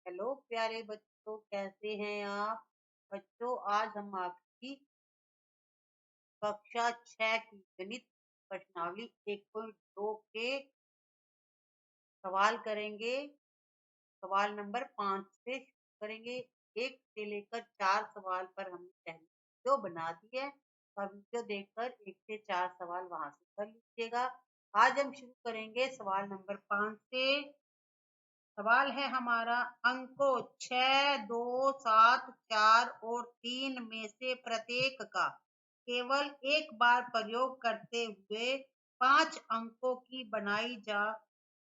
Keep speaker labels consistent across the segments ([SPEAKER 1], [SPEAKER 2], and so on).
[SPEAKER 1] Hello प्यारे बच्चों, कैसे हैं आप? बच्चों, आज हम आपकी कक्षा 6 की गणित प्रश्नावली 1.2 के सवाल करेंगे। सवाल नंबर 5 से शुरू करेंगे। 1 से लेकर 4 सवाल पर हमने पहले वीडियो बना दी है और वीडियो देखकर 1 से 4 सवाल वहां से कर लीजिएगा। आज हम शुरू करेंगे सवाल नंबर 5 से। सवाल है हमारा, अंकों 6, 2, 7, 4 और 3 में से प्रत्येक का केवल एक बार प्रयोग करते हुए 5 अंकों की बनाई जा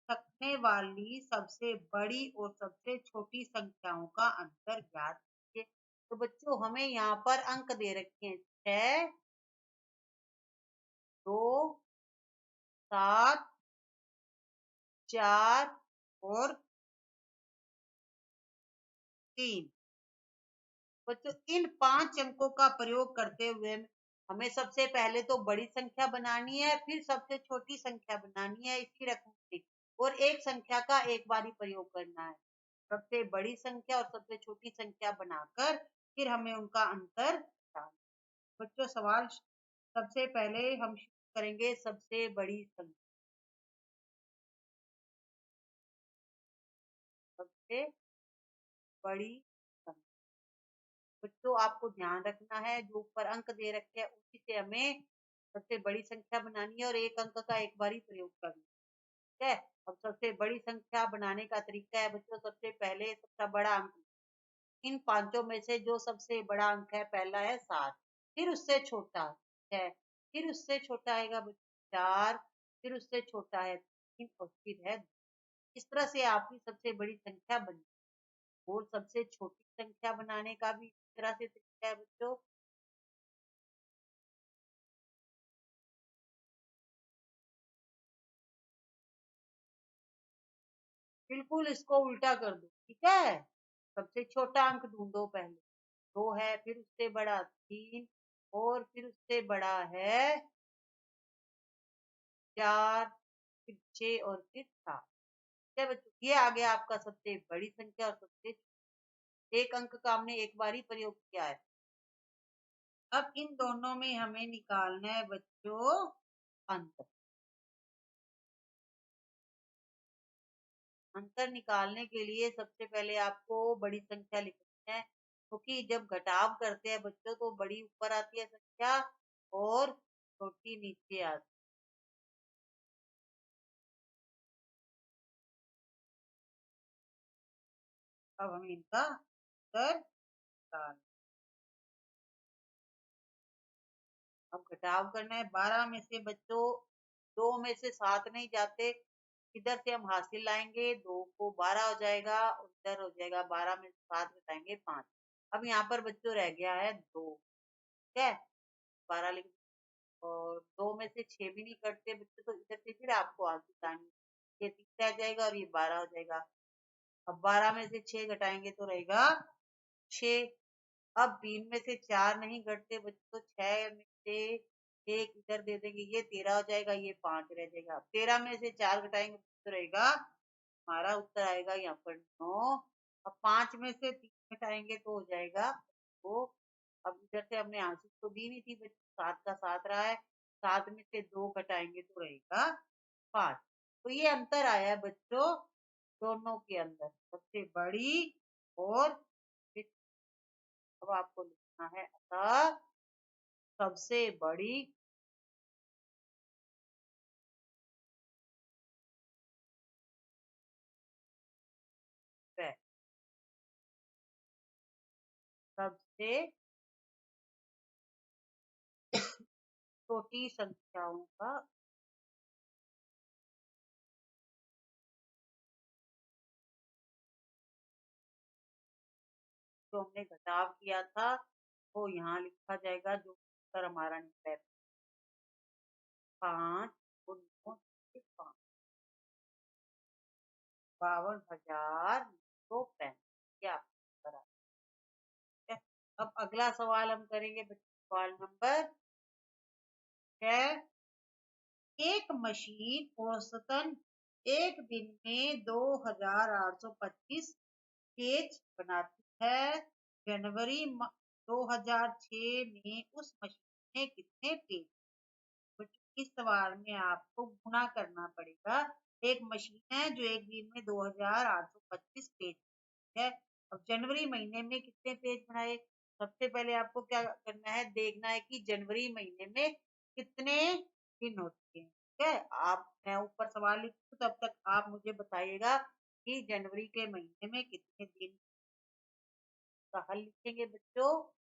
[SPEAKER 1] सकने वाली सबसे बड़ी और सबसे छोटी संख्याओं का अंतर ज्ञात कीजिए। तो बच्चों, हमें यहाँ पर अंक दे रखे हैं 6, 2, 7, 4 और 3। बच्चों, इन 5 अंकों का प्रयोग करते हुए हमें सबसे पहले तो बड़ी संख्या बनानी है, फिर सबसे छोटी संख्या बनानी है इसी रकम से, और एक संख्या का एक बार ही प्रयोग करना है। सबसे बड़ी संख्या और सबसे छोटी संख्या बनाकर फिर हमें उनका अंतर निकालना है। बच्चों, सवाल सबसे पहले हम शुरू करेंगे सबसे बड़ी संख्या। सबसे बड़ी संख्या। बच्चों, आपको ध्यान रखना है, जो ऊपर अंक दे रखे हैं उसी से हमें सबसे बड़ी संख्या बनानी है और एक अंक का एक बार ही प्रयोग करना है। ठीक है। अब सबसे बड़ी संख्या बनाने का तरीका है बच्चों, सबसे पहले सबसे बड़ा अंक, इन पांचों में से जो सबसे बड़ा अंक है पहला है 7, फिर उससे छोटा है, फिर उससे छोटा आएगा बच्चों 4, फिर उससे छोटा है 3 और फिर है 2। इस तरह से आपकी सबसे बड़ी संख्या बनी। और सबसे छोटी संख्या बनाने का भी इस तरह से तरीका है बच्चों। बिल्कुल इसको उल्टा कर दो, ठीक है। सबसे छोटा अंक ढूंढो पहले, 2 है, फिर उससे बड़ा 3 और फिर उससे बड़ा है 4, फिर 6 और फिर 7। ठीक है बच्चों, ये आ गया आपका सबसे बड़ी संख्या और सबसे एक अंक का हमने एक बार ही प्रयोग किया है। अब इन दोनों में हमें निकालना है बच्चों अंतर। अंतर निकालने के लिए सबसे पहले आपको बड़ी संख्या लिखनी है, क्योंकि जब घटाव करते हैं बच्चों तो बड़ी ऊपर आती है संख्या और छोटी नीचे आती है। अब हम इनका अंतर निकाल, अब घटाव करना है। 12 में से बच्चों 2 में से 7 नहीं जाते, इधर से हम हासिल लाएंगे, 2 को 12 हो जाएगा और इधर हो जाएगा 12 में से 7 घटाएंगे 5। अब यहाँ पर बच्चों रह गया है 2। ठीक है, 12 लिख, और 2 में से 6 भी नहीं कटते बच्चों, तो इधर से फिर आपको हासिल लानी, ये 3 रह जाएगा और ये 12 हो जाएगा। अब 12 में से 6 घटाएंगे तो रहेगा 6। अब 3 में से 4 नहीं घटते बच्चों, 6 में से एक इधर दे देंगे, ये 13 हो जाएगा, ये 5 रह जाएगा। 13 में से 4 घटाएंगे तो रहेगा, हमारा उत्तर आएगा यहाँ पर 9। अब 5 में से 3 घटाएंगे तो हो जाएगा 2। अब इधर से हमने आंसर तो दी नहीं थी बच्चों, 7 का 7 रहा है, 7 में से 2 घटाएंगे तो रहेगा 5। तो ये अंतर आया है बच्चों दोनों के अंदर, सबसे बड़ी और फिर। अब आपको लिखना है अतः सबसे बड़ी व सबसे छोटी संख्याओं का जो हमने घटाव किया था वो यहाँ लिखा जाएगा, जो उत्तर हमारा निकला है 5 और 9 से 5, 52,935। ये आपका उत्तर है। अब अगला सवाल हम करेंगे बच्चों, सवाल नंबर 6। एक मशीन औसतन एक दिन में 2,825 पेज बनाती है। जनवरी 2006 में उस मशीन में कितने पेज? इस सवाल में आपको गुणा करना पड़ेगा। एक मशीन है जो एक दिन में 2825 पेज है। अब जनवरी महीने में कितने पेज बनाए? सबसे पहले आपको क्या करना है, देखना है कि जनवरी महीने में कितने दिन होते हैं। ठीक है, आप मैं ऊपर सवाल लिखूं तब तक आप मुझे बताइएगा कि जनवरी के महीने में कितने दिन का हल लिखेंगे बच्चों।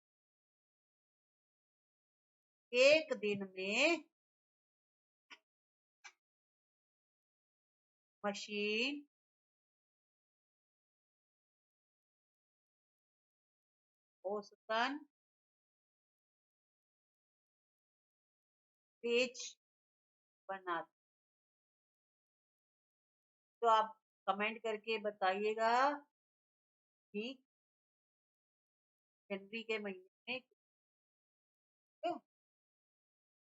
[SPEAKER 1] एक दिन में मशीन औसतन पेज बनाती। तो आप कमेंट करके बताइएगा कि जनवरी के महीने में कितने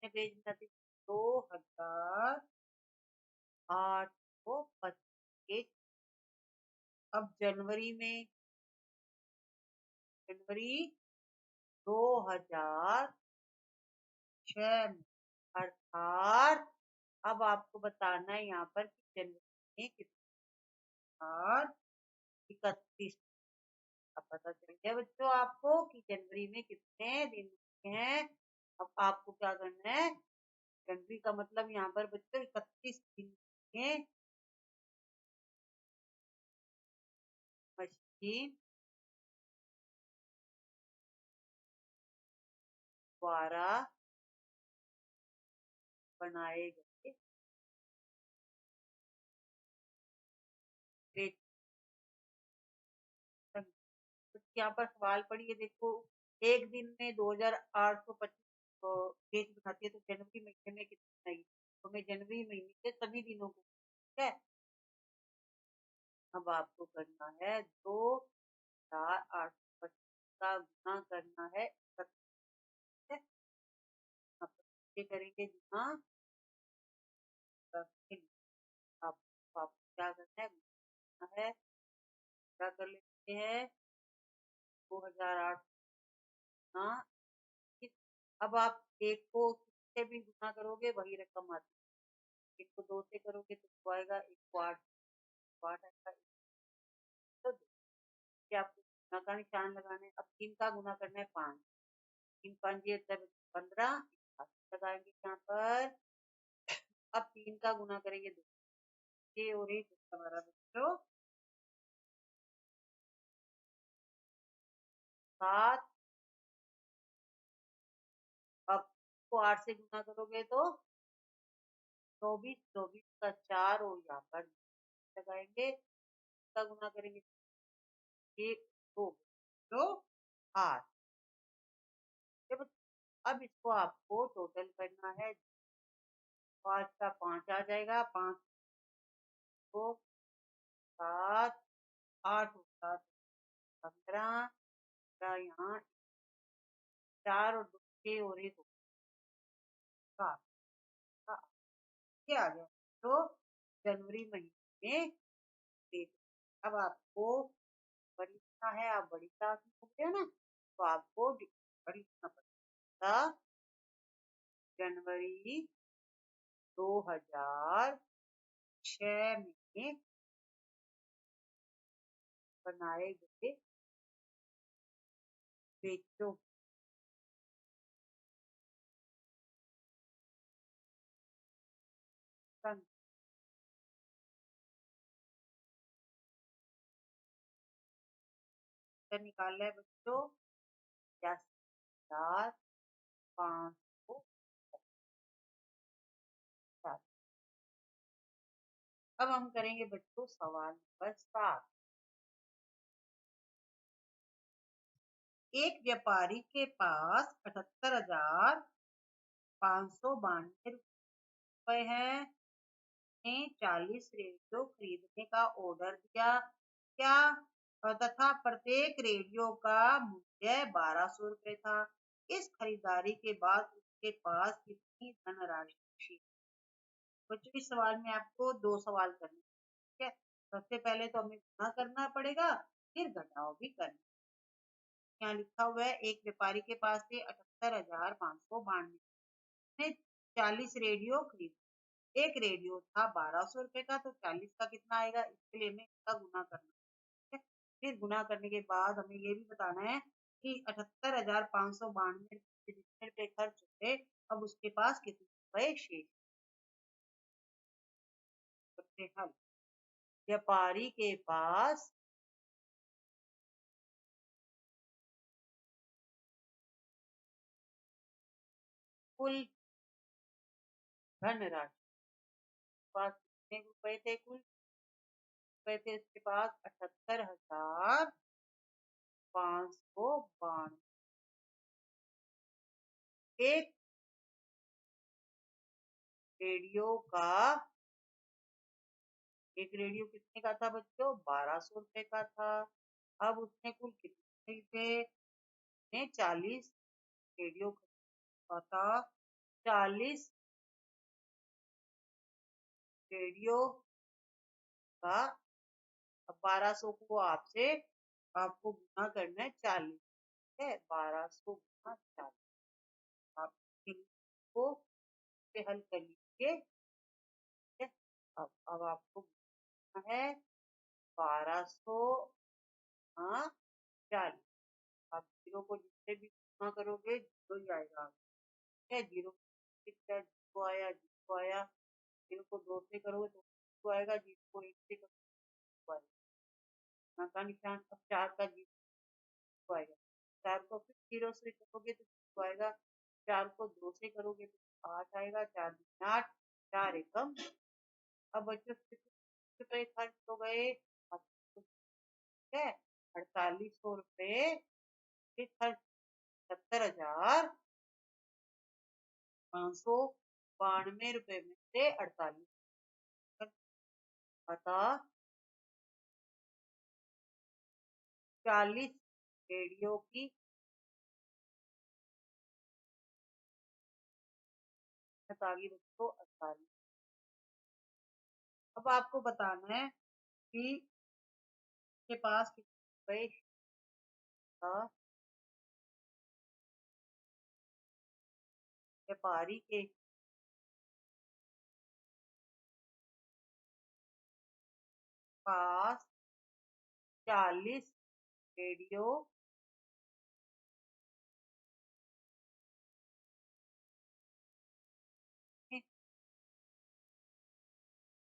[SPEAKER 1] पेज बनाती? 2825 पेज। अब जनवरी 2006 में, अर्थात अब आपको बताना है यहाँ पर कि जनवरी में कितने 31। अब पता चल गया बच्चों आपको कि जनवरी में कितने दिन होते हैं। अब आपको क्या करना है, जनवरी का मतलब यहाँ पर बच्चों 31 दिन में मशीन द्वारा बनाए गए पेज संख्या। तो यहाँ पर सवाल पढ़िए, देखो एक दिन में 2825 पेज बनाती है, तो जनवरी महीने में कितनी आई? तो मैं जनवरी महीने के सभी दिनों को, ठीक है। अब आपको करना है 2825 का गुना करना है 31 से। आप ये करेंगे गुना, आप आपको क्या करना है, गुना है, क्या कर लेते हैं 2008 गुना 21। अब आप एक को किससे भी गुना करोगे वही रकम आती है। एक को 2 से करोगे तो 2 आएगा, एक को 8 8 आएगा। तो देखिए आपको गुना का निशान लगाना है। अब 3 का गुना करना है 5, 3 5 ये होता है 15, लगाएंगे यहाँ पर। अब 3 का गुना करेंगे 2, ये और एक हमारा बच्चों 7। अब को 8 से गुना करोगे तो 24, 24 का 4 और यहाँ पर लगाएंगे, का गुना करेंगे 1 2 तो 8। जब अब इसको आपको टोटल करना है, 5 का 5 आ जाएगा, 5 को 7 8 होगा 15, यहाँ 4 और 2 6 और 1 होगा 7। ये आ गया तो जनवरी महीने में पेज। अब आपको बड़ी लिखना है, आप बड़ी क्लास में पढ़ते हो ना, तो आपको बड़ी लिखना पड़ेगा। जनवरी 2006 में बनाए गए पेजों की संख्या निकालना है बच्चों, 85,550। अब हम करेंगे बच्चों सवाल नंबर 7। एक व्यापारी के पास 78,592 रुपए है, ने 40 रेडियो खरीदने का ऑर्डर दिया। क्या तथा प्रत्येक रेडियो का मूल्य 1200 रुपए था। इस खरीदारी के बाद उसके पास कितनी धनराशि थी? बच्चों इस सवाल में आपको 2 सवाल करने हैं, ठीक है। सबसे पहले तो हमें गुना करना पड़ेगा, फिर घटाव भी करना। यहाँ लिखा हुआ है एक व्यापारी के पास से 78,592 ने 40 रेडियो खरीदे। एक रेडियो था 1200 रुपए का, तो 40 का कितना आएगा, इसके लिए हमें इसका गुना करना है। फिर गुना करने के बाद हमें ये भी बताना है कि 78,592 जितने रुपए खर्च हुए, अब उसके पास कितने रुपए शेष। करते हल। व्यापारी के पास कुल धनराशि, पास कितने रुपए थे, कुल रुपए थे उसके पास 78,592। एक रेडियो का एक रेडियो कितने का था बच्चों, 1200 रुपए का था। अब उसने कुल कितने खरीदे, ने 40 रेडियो खरीदा था। 40 रेडियो का, अब 1200 को आपसे आपको गुना करना है 40 है, 1200 गुना 40। आप इनको से हल कर लीजिए। ठीक है? अब आपको गुना है 1200 हाँ 40। आप जीरो को जितने भी गुना करोगे जीरो ही आएगा। ठीक है, जीरो जीरो आया, जीरो आया। जीरो को 2 से करोगे तो जीरो आएगा, जीरो को 1 से करोगे तो आएगा। यहाँ का निशान, अब 4 का जीरो आएगा। 4 को फिर जीरो से करोगे तो जीरो आएगा। 4 को 2 से करोगे तो 8 आएगा। 4 दूनी 8, 4 एकम। अब बच्चों कितने रुपए खर्च हो गए, अब ठीक है 4800 रुपए के खर्च, 77,592 में से 48 अतः 40 रेडियो की आगे बच्चों 48। अब आपको बताना है कि के पास कितने रुपए था। व्यापारी के पास 40 रेडियो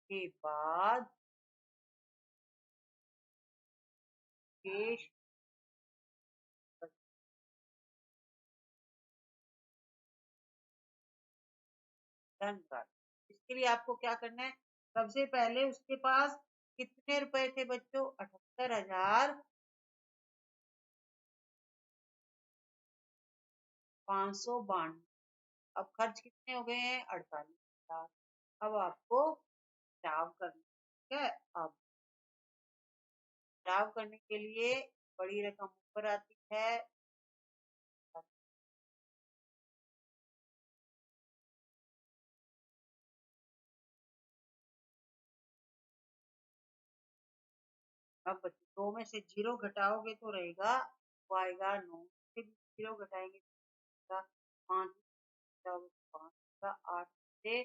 [SPEAKER 1] के बाद शेष धनराशि। इसके लिए आपको क्या करना है, सबसे पहले उसके पास कितने रुपए थे बच्चों, 78,592। अब खर्च कितने हो गए हैं, 48,000। अब आपको हिसाब करना है। ठीक है, अब हिसाब करने के लिए बड़ी रकम ऊपर आती है। अब बच्चों 2 में से 0 घटाओगे तो रहेगा, वो आएगा 9 से 0 घटाएंगे तो 5 5 का 8 से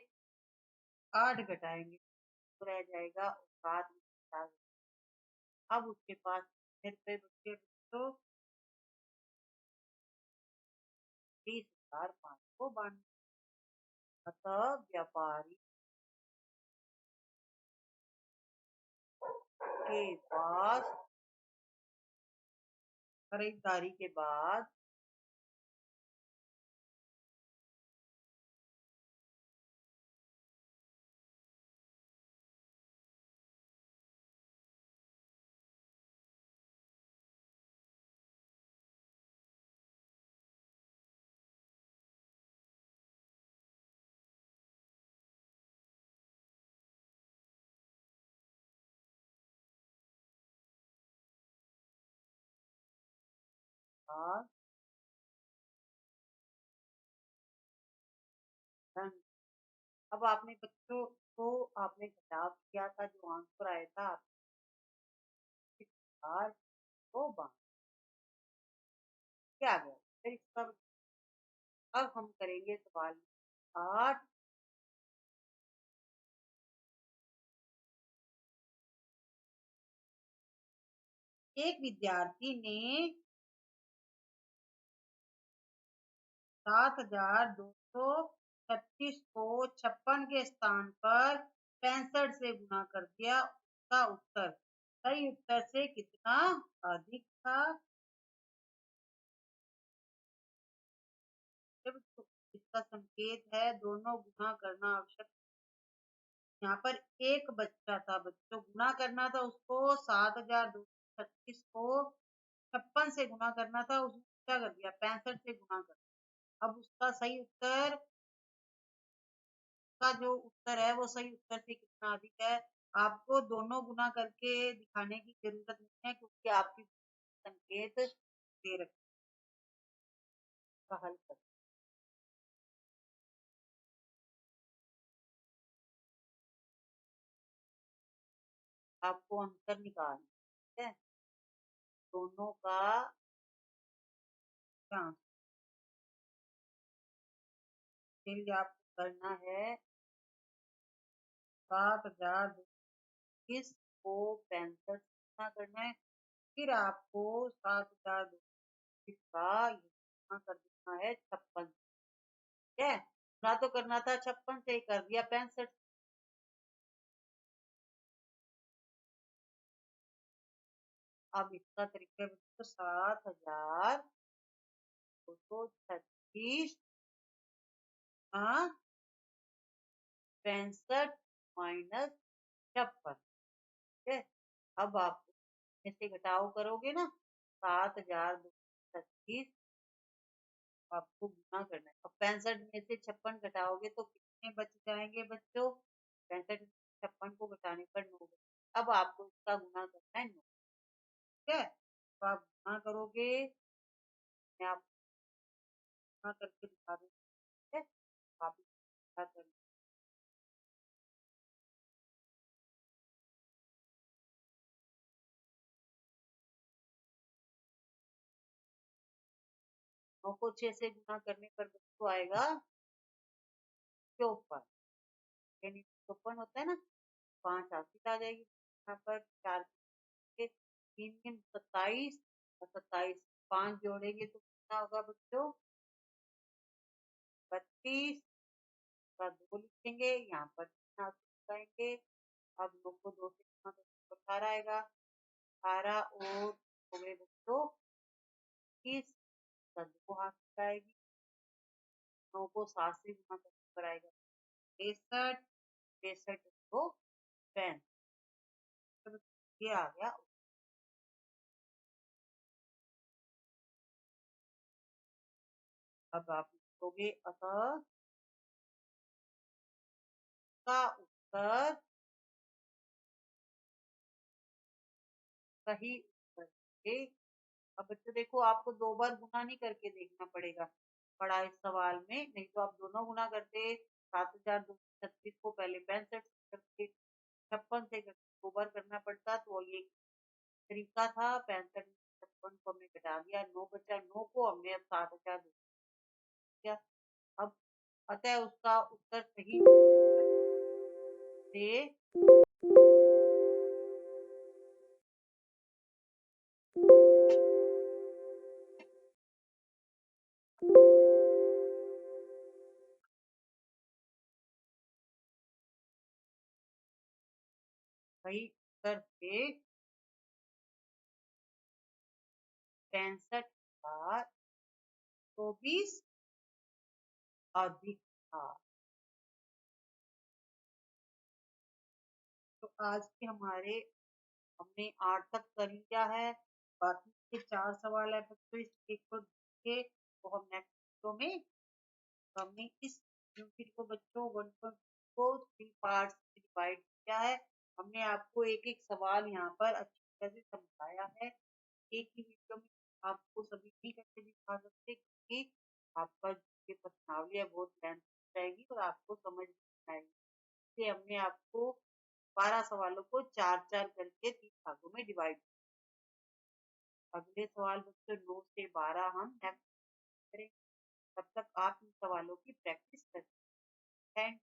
[SPEAKER 1] 8 घटाएंगे तो रह जाएगा, और 7 में 4। अब उसके पास कितने रुपए बचे बच्चों, 30,592। अतः व्यापारी के पास खरीदारी के बाद धन, अब आपने बच्चों को आपने घटाव किया था, जो आंसर आया था 40,000 तो क्या गया फिर इसका। अब हम करेंगे सवाल 8। एक विद्यार्थी ने 7,236 को 56 के स्थान पर 65 से गुणा कर दिया। उसका उत्तर सही उत्तर से कितना अधिक था। जब इसका संकेत है दोनों गुणा करना आवश्यक। यहाँ पर एक बच्चा था, बच्चों गुणा करना था उसको 7,236 को 56 से गुणा करना था, उसने क्या कर दिया 65 से गुणा कर दिया। अब उसका सही उत्तर का जो उत्तर है वो सही उत्तर से कितना अधिक है। आपको दोनों गुना करके दिखाने की जरूरत नहीं है क्योंकि आपकी संकेत दे रखा हल कर। आपको अंतर निकालना है, ठीक है? दोनों का क्या के लिए आपको करना है 7,236 को 65 गुना करना है। फिर आपको 7,236 का ये गुना कर देना है 56, ठीक है? गुना तो करना था 56 से, कर दिया 65। अब इसका तरीका बच्चों 7,236 हाँ 65 माइनस 56, ठीक है? अब आप इसमें से घटाव करोगे ना 7,236 आपको गुना करना है। अब 65 में से 56 घटाओगे तो कितने बच जाएंगे बच्चों? 65 में 56 को घटाने पर 9 बचे। अब आपको इसका गुना करना है 9, ठीक है? तो आप गुना करोगे, मैं आपको गुना करके दिखा दूंगी, ठीक है? आप गुना कर 9 को 6 से गुना करने पर बच्चों आएगा 54, यानी 54 होता है ना, 5 हासिल आ जाएगी यहाँ पर, 4 के 3 दिन 27 और 27 5 जोड़ेंगे तो कितना होगा बच्चों 32 का 2 लिखेंगे यहाँ पर कितना लगाएंगे। अब 9 को 2 से गुना करेंगे तो 18 आएगा, 18 और हो गए बच्चों 21 का 2 हासिल आएगी। 9 को 7 से गुना करने पर आएगा 63, 63 को 65, ये आ गया। अब आप लिखोगे अतः का उत्तर सही उत्तर है। अब बच्चों देखो आपको 2 बार गुना नहीं करके देखना पड़ेगा पड़ा इस सवाल में, नहीं तो आप दोनों गुना करते 7,236 को पहले 65 से करते, 56 से करते, 2 बार करना पड़ता तो ये तरीका था। 65 में 56 को हमने घटा दिया, 9 बचा, 9 को हमने अब 7,000 दिया। अब अतः उसका उत्तर सही से सही उत्तर से 65,024 अधिक था। तो आज के हमारे हमने 8 तक कर लिया है, बाकी के 4 सवाल है बच्चों इस एक को के तो हम नेक्स्ट वीडियो में हमने इस यूनिट को बच्चों 1.2 को 3 पार्ट्स में डिवाइड किया है। हमने आपको एक एक सवाल यहाँ पर अच्छी तरह से समझाया है। एक ही वीडियो में आपको सभी नहीं करके दिखा सकते क्योंकि आपका जो प्रश्नावली है बहुत लेंथ जाएगी और आपको समझ नहीं आएगी, इसलिए हमने आपको 12 सवालों को 4-4 करके 3 भागों में डिवाइड अगले सवाल बच्चों 9 से 12 हम नेक्स्ट करेंगे। तब तक आप इन सवालों की प्रैक्टिस करें। थैंक